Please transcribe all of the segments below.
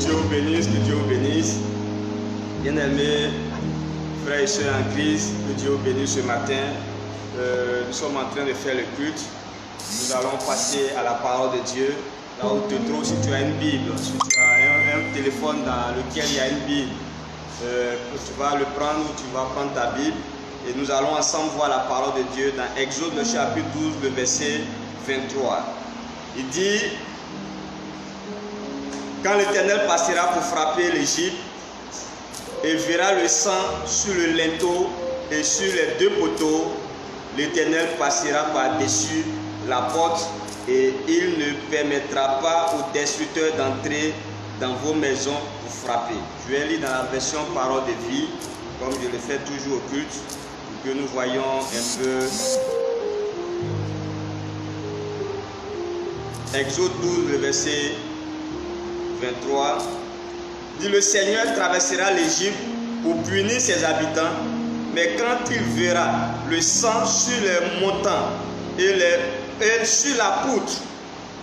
Dieu vous bénisse, que Dieu vous bénisse. Bien-aimés, frères et sœurs en Christ, que Dieu vous bénisse ce matin. Nous sommes en train de faire le culte. Nous allons passer à la parole de Dieu. Là où tu te trouves, si tu as une Bible, si tu as un téléphone dans lequel il y a une Bible, tu vas le prendre ou tu vas prendre ta Bible. Et nous allons ensemble voir la parole de Dieu dans Exode, le chapitre 12, le verset 23. Il dit: quand l'Éternel passera pour frapper l'Égypte et verra le sang sur le linteau et sur les deux poteaux, l'Éternel passera par-dessus la porte et il ne permettra pas aux destructeurs d'entrer dans vos maisons pour frapper. Je vais lire dans la version parole de vie, comme je le fais toujours au culte, pour que nous voyons un peu. Exode 12, le verset 23, dit: le Seigneur traversera l'Égypte pour punir ses habitants, mais quand il verra le sang sur les montants et sur la poutre,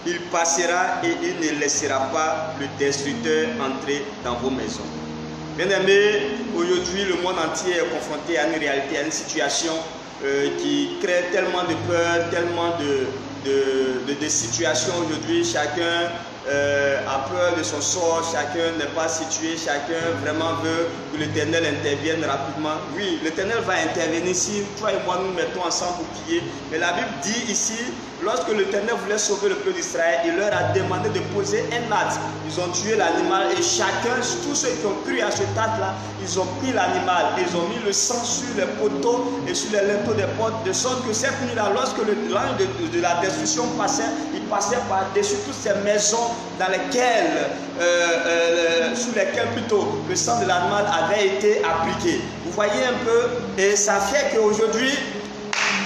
il passera et il ne laissera pas le destructeur entrer dans vos maisons. Bien-aimés, aujourd'hui le monde entier est confronté à une réalité, à une situation qui crée tellement de peur, tellement de situations aujourd'hui. Chacun a peur de son sort, chacun n'est pas situé, chacun vraiment veut que l'Éternel intervienne rapidement. Oui, l'Éternel va intervenir si toi et moi nous mettons ensemble pour prier. Mais la Bible dit ici, lorsque l'Éternel voulait sauver le peuple d'Israël, il leur a demandé de poser un acte. Ils ont tué l'animal et chacun, tous ceux qui ont cru à cet acte-là, ils ont pris l'animal, ils ont mis le sang sur les poteaux et sur les linteaux des portes, de sorte que cette nuit-là, lorsque l'ange de la destruction passait, il passait par-dessus toutes ces maisons dans lesquelles, sur lesquelles plutôt le sang de l'animal avait été appliqué. Vous voyez un peu, et ça fait qu'aujourd'hui,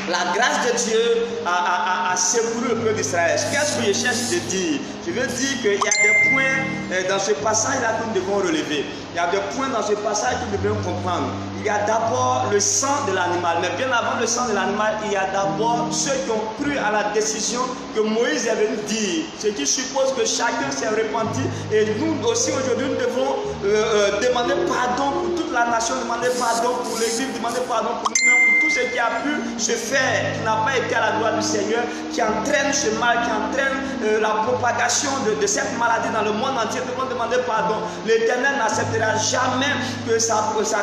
la grâce de Dieu a secouru le peuple d'Israël. Qu'est-ce que je cherche de dire? Je veux dire qu'il y a des points dans ce passage-là que nous devons relever. Il y a des points dans ce passage que nous devons comprendre. Il y a d'abord le sang de l'animal. Mais bien avant le sang de l'animal, il y a d'abord ceux qui ont cru à la décision que Moïse est venu dire. Ce qui suppose que chacun s'est repenti. Et nous aussi aujourd'hui, nous devons demander pardon pour toute la nation, demander pardon pour l'Église, demander pardon pour nous-mêmes, pour tout ce qui a pu se faire, qui n'a pas été à la gloire du Seigneur, qui entraîne ce mal, qui entraîne la propagation de cette maladie dans le monde entier. Nous devons demander pardon. L'Éternel n'acceptera jamais que sa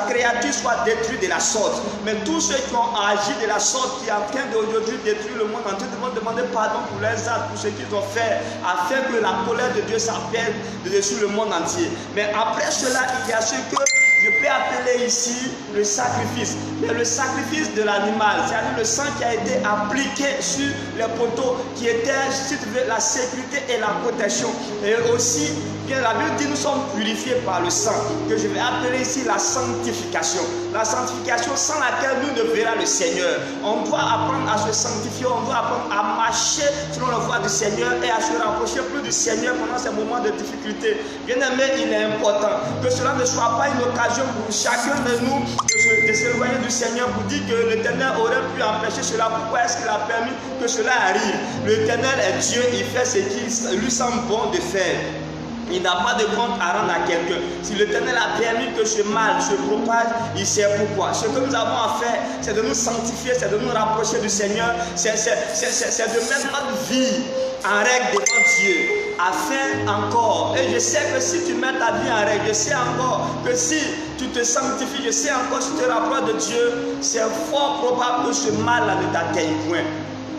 créature soit détruite de la sorte. Mais tous ceux qui ont agi de la sorte, qui sont en train d'aujourd'hui détruire le monde entier, devons demander pardon pour leurs actes, pour ce qu'ils ont fait, afin que la colère de Dieu s'appelle sur le monde entier. Mais après cela, il y a ce que je peux appeler ici le sacrifice. Mais le sacrifice de l'animal, c'est-à-dire le sang qui a été appliqué sur les poteaux, qui était, si tu veux, la sécurité et la protection. Et aussi, bien la Bible dit, nous sommes purifiés par le sang, que je vais appeler ici la sanctification. La sanctification sans laquelle nous ne verrons le Seigneur. On doit apprendre à se sanctifier, on doit apprendre à marcher selon la voie du Seigneur et à se rapprocher plus du Seigneur pendant ces moments de difficulté. Bien aimé, il est important que cela ne soit pas une occasion pour chacun de nous de s'éloigner du Seigneur pour dire que l'Éternel aurait pu empêcher cela. Pourquoi est-ce qu'il a permis que cela arrive? L'Éternel est Dieu, il fait ce qui lui semble bon de faire. Il n'a pas de compte à rendre à quelqu'un. Si l'Éternel a permis que ce mal se propage, il sait pourquoi. Ce que nous avons à faire, c'est de nous sanctifier, c'est de nous rapprocher du Seigneur, c'est de mettre notre vie en règle devant Dieu, afin encore, et je sais que si tu mets ta vie en règle, je sais encore que si tu te sanctifies, je sais encore si tu te rapproches de Dieu, c'est fort probable que ce mal-là ne t'atteigne point.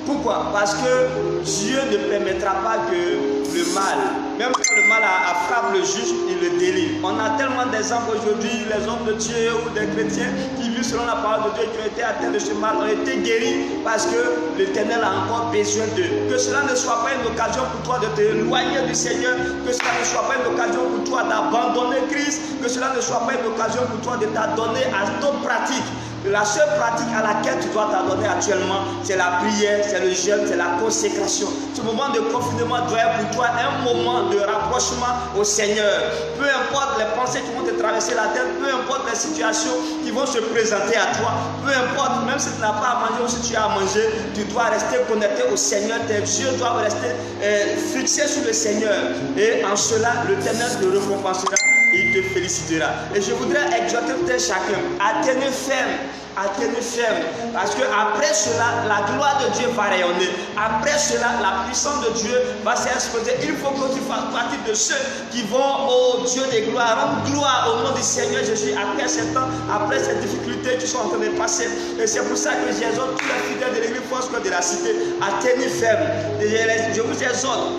Pourquoi? Parce que Dieu ne permettra pas que le mal, même quand le mal a frappé le juge, il le délivre. On a tellement d'exemples aujourd'hui, les hommes de Dieu ou des chrétiens qui vivent selon la parole de Dieu, qui ont été atteints de ce mal, ont été guéris parce que l'Éternel a encore besoin d'eux. Que cela ne soit pas une occasion pour toi de t'éloigner du Seigneur, que cela ne soit pas une occasion pour toi d'abandonner Christ, que que cela ne soit pas une occasion pour toi de t'adonner à d'autres pratiques. La seule pratique à laquelle tu dois t'adonner actuellement, c'est la prière, c'est le jeûne, c'est la consécration. Ce moment de confinement doit être pour toi un moment de rapprochement au Seigneur. Peu importe les pensées qui vont te traverser la tête, peu importe les situations qui vont se présenter à toi, peu importe, même si tu n'as pas à manger ou si tu as à manger, tu dois rester connecté au Seigneur. Tes yeux doivent rester fixés sur le Seigneur. Et en cela, l'Éternel te récompensera. Il te félicitera. Et je voudrais exhorter tout un chacun à tenir ferme. À tenir ferme. Parce que après cela, la gloire de Dieu va rayonner. Après cela, la puissance de Dieu va s'exposer. Il faut que tu fasses partie de ceux qui vont au Dieu des gloires, rendre gloire au nom du Seigneur Jésus après ces temps, après ces difficultés qui sont en train de passer. Et c'est pour ça que j'exhorte tous les fidèles de l'église Force de la Cité à tenir ferme. Je vous exhorte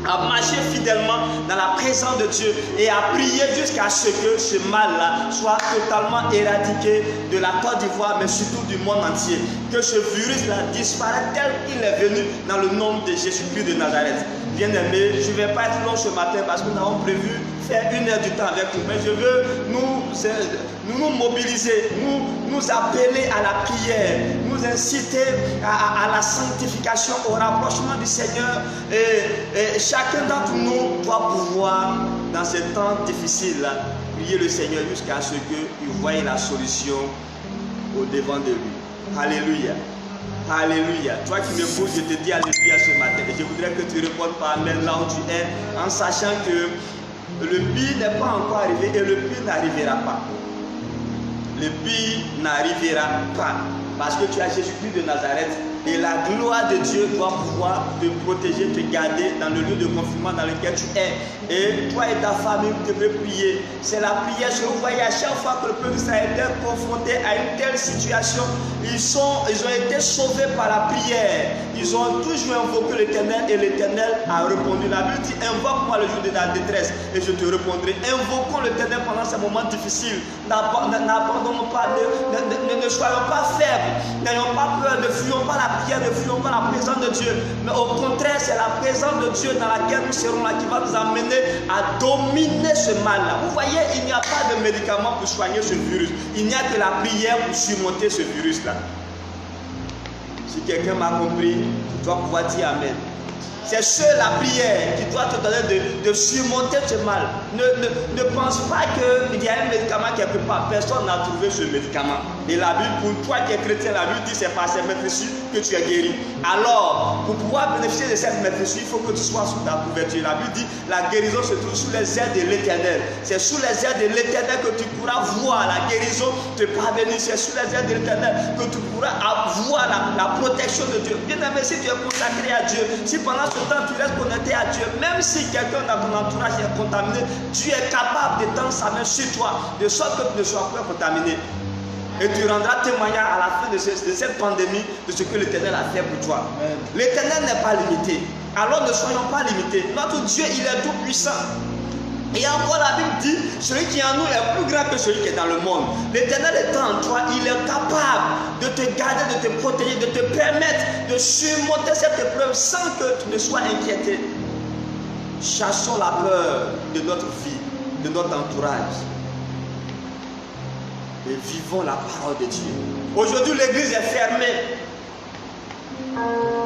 à marcher fidèlement dans la présence de Dieu et à prier jusqu'à ce que ce mal-là soit totalement éradiqué de la Côte d'Ivoire, mais surtout du monde entier. Que ce virus-là disparaisse tel qu'il est venu dans le nom de Jésus-Christ de Nazareth. Bien-aimés, je ne vais pas être long ce matin parce que nous avons prévu faire 1 heure du temps avec vous. Mais je veux nous mobiliser, nous appeler à la prière, nous inciter à la sanctification, au rapprochement du Seigneur. Et chacun d'entre nous doit pouvoir, dans ces temps difficiles-là, prier le Seigneur jusqu'à ce qu'il voie la solution au devant de lui. Alléluia. Alléluia. Toi qui me poses, je te dis alléluia ce matin. Et je voudrais que tu répondes par amen là où tu es, en sachant que le pire n'est pas encore arrivé et le pire n'arrivera pas. Le pire n'arrivera pas. Parce que tu as Jésus-Christ de Nazareth et la gloire de Dieu doit pouvoir te protéger, te garder dans le lieu de confinement dans lequel tu es. Et toi et ta famille, vous devez prier. C'est la prière. Je vous voyez à chaque fois que le peuple d'Israël était confronté à une telle situation, ils ont été sauvés par la prière. Ils ont toujours invoqué l'Éternel et l'Éternel a répondu. La Bible dit, invoque-moi le jour de la détresse et je te répondrai. Invoquons l'Éternel pendant ces moments difficiles. N'abandonnons pas, ne soyons pas faibles. N'ayons pas peur, ne fuyons pas la prière, ne fuyons pas la présence de Dieu. Mais au contraire, c'est la présence de Dieu dans laquelle nous serons là qui va nous amener à dominer ce mal-là. Vous voyez, il n'y a pas de médicament pour soigner ce virus. Il n'y a que la prière pour surmonter ce virus-là. Si quelqu'un m'a compris, tu dois pouvoir dire Amen. C'est seule la prière qui doit te donner de surmonter ce mal. Ne pense pas qu'il y a un médicament quelque part. Personne n'a trouvé ce médicament. Et la Bible, pour toi qui es chrétien, la Bible dit c'est par ces méfissures que tu es guéri. Alors, pour pouvoir bénéficier de cette méfissure, il faut que tu sois sous ta couverture. La Bible dit la guérison se trouve sous les ailes de l'Éternel. C'est sous les ailes de l'Éternel que tu pourras voir la guérison te parvenir. C'est sous les ailes de l'Éternel que tu pourras avoir la protection de Dieu. Bien aimé, si tu es consacré à Dieu, si pendant ce temps tu restes connecté à Dieu, même si quelqu'un dans ton entourage est contaminé, tu es capable d'étendre sa main sur toi, de sorte que tu ne sois pas contaminé. Et tu rendras témoignage à la fin de cette pandémie de ce que l'Éternel a fait pour toi. L'Éternel n'est pas limité. Alors ne soyons pas limités. Notre Dieu, il est tout puissant. Et encore la Bible dit, celui qui est en nous est plus grand que celui qui est dans le monde. L'Éternel étant en toi, il est capable de te garder, de te protéger, de te permettre de surmonter cette épreuve sans que tu ne sois inquiété. Chassons la peur de notre vie, de notre entourage. Et vivons la parole de Dieu. Aujourd'hui, l'église est fermée.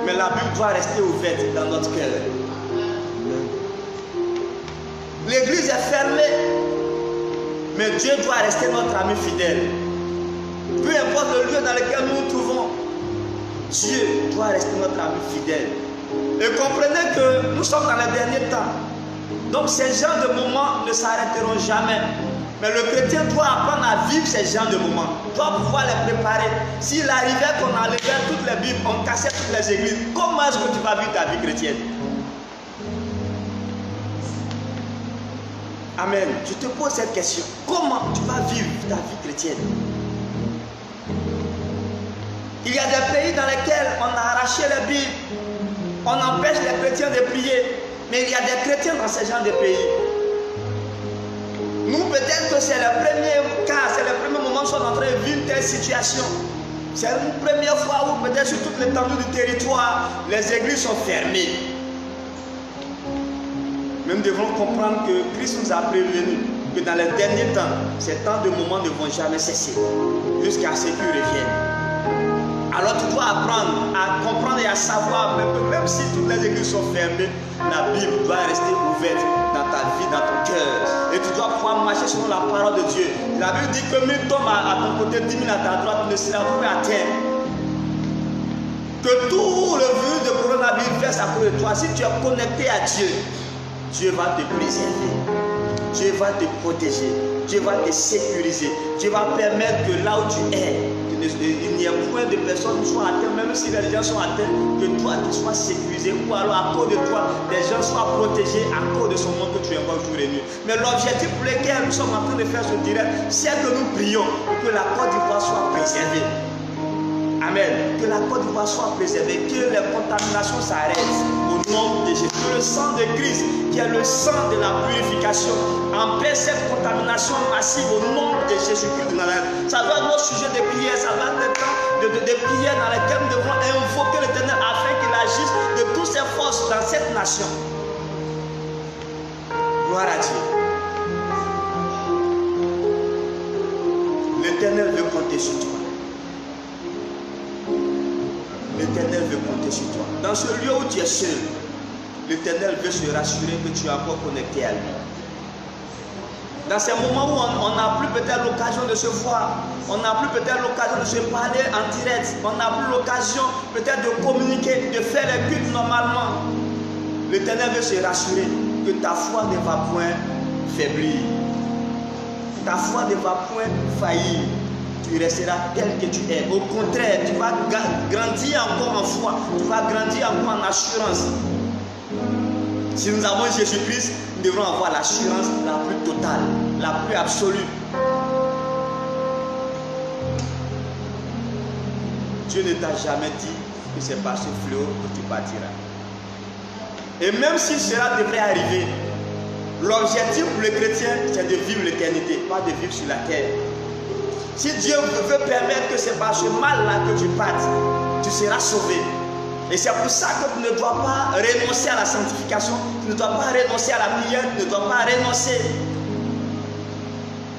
Mais la Bible doit rester ouverte dans notre cœur. L'église est fermée. Mais Dieu doit rester notre ami fidèle. Peu importe le lieu dans lequel nous nous trouvons, Dieu doit rester notre ami fidèle. Et comprenez que nous sommes dans les derniers temps. Donc ces genres de moments ne s'arrêteront jamais. Mais le chrétien doit apprendre à vivre ces genres de moments. Doit pouvoir les préparer. S'il arrivait qu'on enlevait toutes les Bibles, on cassait toutes les églises, comment est-ce que tu vas vivre ta vie chrétienne? Amen. Je te pose cette question. Comment tu vas vivre ta vie chrétienne? Il y a des pays dans lesquels on a arraché les Bibles. On empêche les chrétiens de prier. Mais il y a des chrétiens dans ces genres de pays. Nous, peut-être que c'est le premier cas, c'est le premier moment où nous sommes en train de vivre une telle situation. C'est une première fois où peut-être sur toute l'étendue du territoire, les églises sont fermées. Mais nous devons comprendre que Christ nous a prévenus que dans les derniers temps, ces temps de moments ne vont jamais cesser jusqu'à ce qu'ils reviennent. Alors tu dois apprendre à comprendre et à savoir même si toutes les églises sont fermées, la Bible doit rester ouverte dans ta vie, dans ton cœur. Et tu dois pouvoir marcher selon la parole de Dieu. La Bible dit que 1000 tombent à ton côté, 10 000 à ta droite, ne sera jamais à terre. Que tout le virus de coronavirus fasse à cause de toi. Si tu es connecté à Dieu, Dieu va te préserver. Dieu va te protéger. Dieu va te sécuriser. Dieu va permettre que là où tu es, il n'y ait point de personnes qui soient atteintes, même si les gens sont atteints, que toi tu sois sécurisé, ou alors à cause de toi, les gens soient protégés à cause de ce monde que tu invoques jour et nuit. Mais l'objectif pour lequel nous sommes en train de faire ce direct, c'est que nous prions pour que la Côte d'Ivoire soit préservée. Amen. Que la Côte d'Ivoire soit préservée, que les contaminations s'arrêtent au nom de Jésus. Que le sang de Christ, qui est le sang de la purification, empêche cette contamination massive au nom de Jésus-Christ de Nazareth. Ça doit être notre sujet de prière, ça doit être le temps de prière dans lesquels nous devons invoquer l'Éternel afin qu'il agisse de toutes ses forces dans cette nation. Gloire à Dieu. L'Éternel veut compter sur toi. L'Éternel veut compter sur toi. Dans ce lieu où tu es seul, l'Éternel veut se rassurer que tu es encore connecté à lui. Dans ces moments où on n'a plus peut-être l'occasion de se voir, on n'a plus peut-être l'occasion de se parler en direct, on n'a plus l'occasion peut-être de communiquer, de faire les cultes normalement, l'Éternel veut se rassurer que ta foi ne va point faiblir. Ta foi ne va point faillir. Tu resteras tel que tu es. Au contraire, tu vas grandir encore en foi, tu vas grandir encore en assurance. Si nous avons Jésus-Christ, nous devrons avoir l'assurance la plus totale, la plus absolue. Dieu ne t'a jamais dit que c'est par ce fléau que tu partiras. Et même si cela devrait arriver, l'objectif pour le chrétien, c'est de vivre l'éternité, pas de vivre sur la terre. Si Dieu veut permettre que c'est par ce mal-là que tu partes, tu seras sauvé. Et c'est pour ça que tu ne dois pas renoncer à la sanctification, tu ne dois pas renoncer à la prière, tu ne dois pas renoncer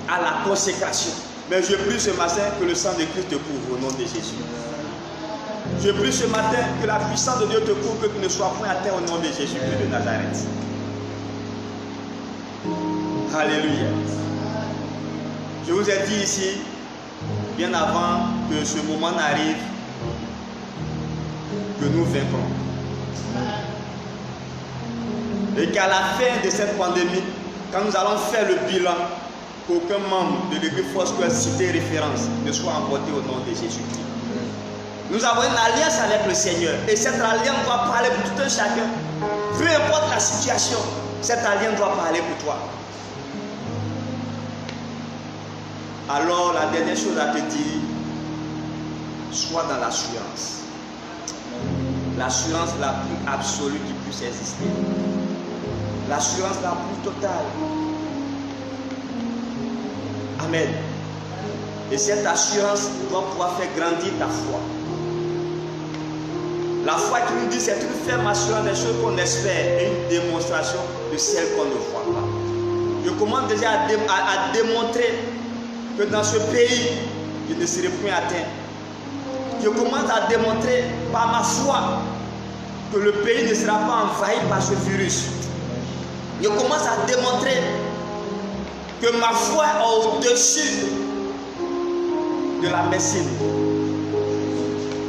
à la consécration. Mais je prie ce matin que le sang de Christ te couvre au nom de Jésus. Je prie ce matin que la puissance de Dieu te couvre, que tu ne sois point atteint au nom de Jésus-Christ de Nazareth. Alléluia. Je vous ai dit ici, bien avant que ce moment n'arrive, que nous vaincrons. Et qu'à la fin de cette pandémie, quand nous allons faire le bilan, qu'aucun membre de l'église Foursquare cité référence ne soit emporté au nom de Jésus-Christ. Nous avons une alliance avec le Seigneur. Et cette alliance doit parler pour tout un chacun. Peu importe la situation, cette alliance doit parler pour toi. Alors la dernière chose à te dire, sois dans l'assurance. L'assurance la plus absolue qui puisse exister. L'assurance la plus totale. Amen. Et cette assurance doit pouvoir faire grandir ta foi. La foi qui nous dit c'est une ferme assurance des choses qu'on espère et une démonstration de celles qu'on ne voit pas. Je commence déjà à démontrer que dans ce pays, je ne serai point atteint. Je commence à démontrer par ma foi que le pays ne sera pas envahi par ce virus. Je commence à démontrer que ma foi est au-dessus de la médecine.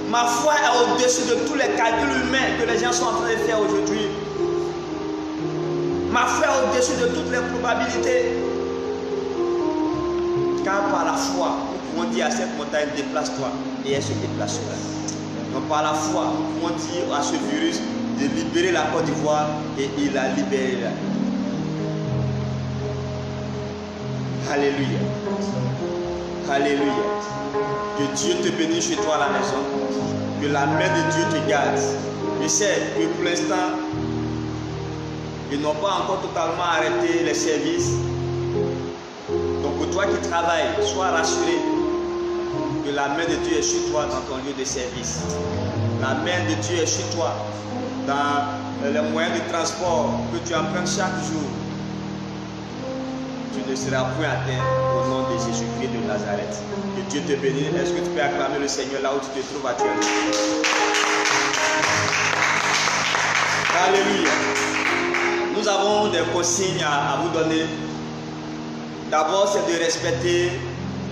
Ma foi est au-dessus de tous les calculs humains que les gens sont en train de faire aujourd'hui. Ma foi est au-dessus de toutes les probabilités. Car par la foi, nous pouvons dire à cette montagne, déplace-toi, et elle se déplacera. Donc par la foi, nous pouvons dire à ce virus de libérer la Côte d'Ivoire, et il a libéré la. Alléluia. Alléluia. Que Dieu te bénisse chez toi à la maison. Que la main de Dieu te garde. Je sais que pour l'instant, ils n'ont pas encore totalement arrêté les services. Donc pour toi qui travailles, sois rassuré que la main de Dieu est sur toi dans ton lieu de service. La main de Dieu est sur toi dans les moyens de transport que tu empruntes chaque jour. tu ne seras point atteint au nom de Jésus-Christ de Nazareth. Que Dieu te bénisse. Est-ce que tu peux acclamer le Seigneur là où tu te trouves actuellement? Alléluia. Nous avons des consignes à vous donner. D'abord, c'est de respecter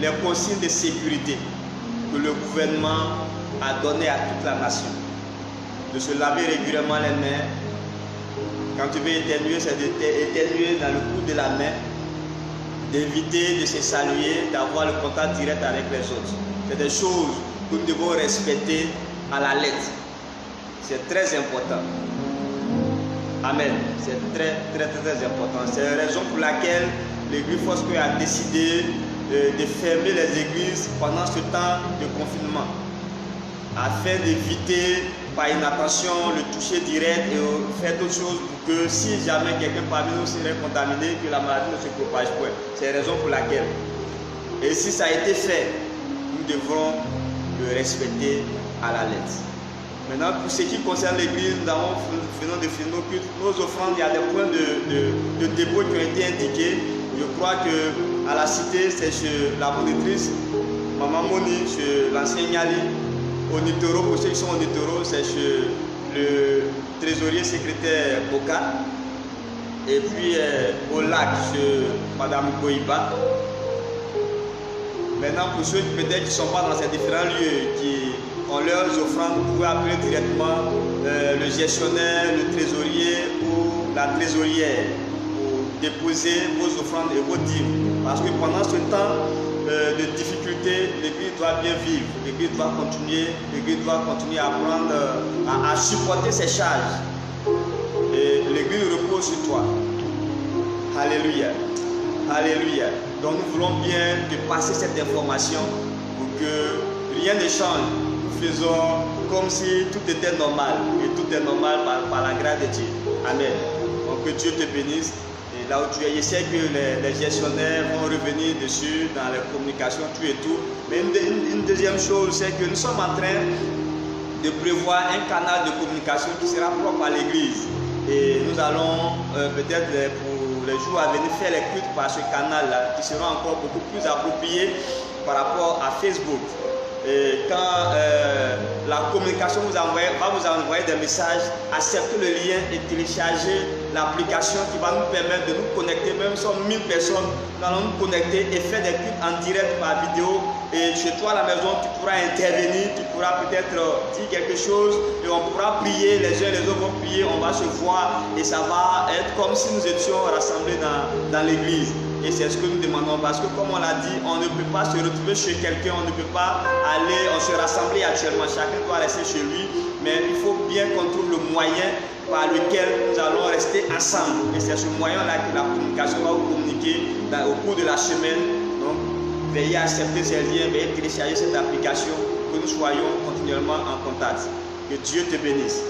les consignes de sécurité que le gouvernement a données à toute la nation. De se laver régulièrement les mains. Quand tu veux éternuer, c'est d'éternuer dans le bout de la main. D'éviter de se saluer, d'avoir le contact direct avec les autres. C'est des choses que nous devons respecter à la lettre. C'est très important. Amen. C'est très important. C'est la raison pour laquelle l'Église Foursquare a décidé de fermer les églises pendant ce temps de confinement, afin d'éviter par inattention le toucher direct et faire d'autres choses pour que si jamais quelqu'un parmi nous serait contaminé, que la maladie ne se propage point. C'est la raison pour laquelle. Et si ça a été fait, nous devrons le respecter à la lettre. Maintenant, pour ce qui concerne l'église, nous venons de finir nos offrandes. Il y a des points de dépôt qui ont été indiqués. Je crois qu'à la cité, c'est chez la monitrice, Maman Moni, chez l'ancien Nyali. Au Nitoro, pour ceux qui sont au Nitoro, c'est chez le trésorier secrétaire Boka. Et puis au lac, chez Madame Goïba. Maintenant, pour ceux qui peut-être qui ne sont pas dans ces différents lieux, qui ont leurs offrandes, vous pouvez appeler directement le gestionnaire, le trésorier ou la trésorière pour déposer vos offrandes et vos dîmes. Parce que pendant ce temps de difficulté, l'Église doit bien vivre, l'Église doit continuer à prendre, à supporter ses charges. Et l'Église repose sur toi. Alléluia. Alléluia. Donc nous voulons bien te passer cette information pour que rien ne change. Nous faisons comme si tout était normal. Et tout est normal par la grâce de Dieu. Amen. Donc que Dieu te bénisse. Et là où tu es, je sais que les gestionnaires vont revenir dessus dans les communications, tout et tout. Mais une deuxième chose, c'est que nous sommes en train de prévoir un canal de communication qui sera propre à l'église. Et nous allons peut-être pour les jours à venir faire les cultes par ce canal-là, qui sera encore beaucoup plus approprié par rapport à Facebook. Et quand la communication va vous envoyer des messages, acceptez le lien et téléchargez l'application qui va nous permettre de nous connecter. Même si on 1000 personnes, nous allons nous connecter et faire des cultes en direct par vidéo. Et chez toi à la maison, tu pourras intervenir, tu pourras peut-être dire quelque chose et on pourra prier, les uns et les autres vont prier, on va se voir et ça va être comme si nous étions rassemblés dans l'église. Et c'est ce que nous demandons parce que comme on l'a dit, on ne peut pas se retrouver chez quelqu'un, on ne peut pas aller, on se rassembler actuellement, chacun doit rester chez lui, mais il faut bien qu'on trouve le moyen par lequel nous allons rester ensemble. Et c'est ce moyen-là que la communication va vous communiquer au cours de la semaine. Donc, veuillez accepter ces liens, veuillez télécharger cette application, que nous soyons continuellement en contact. Que Dieu te bénisse.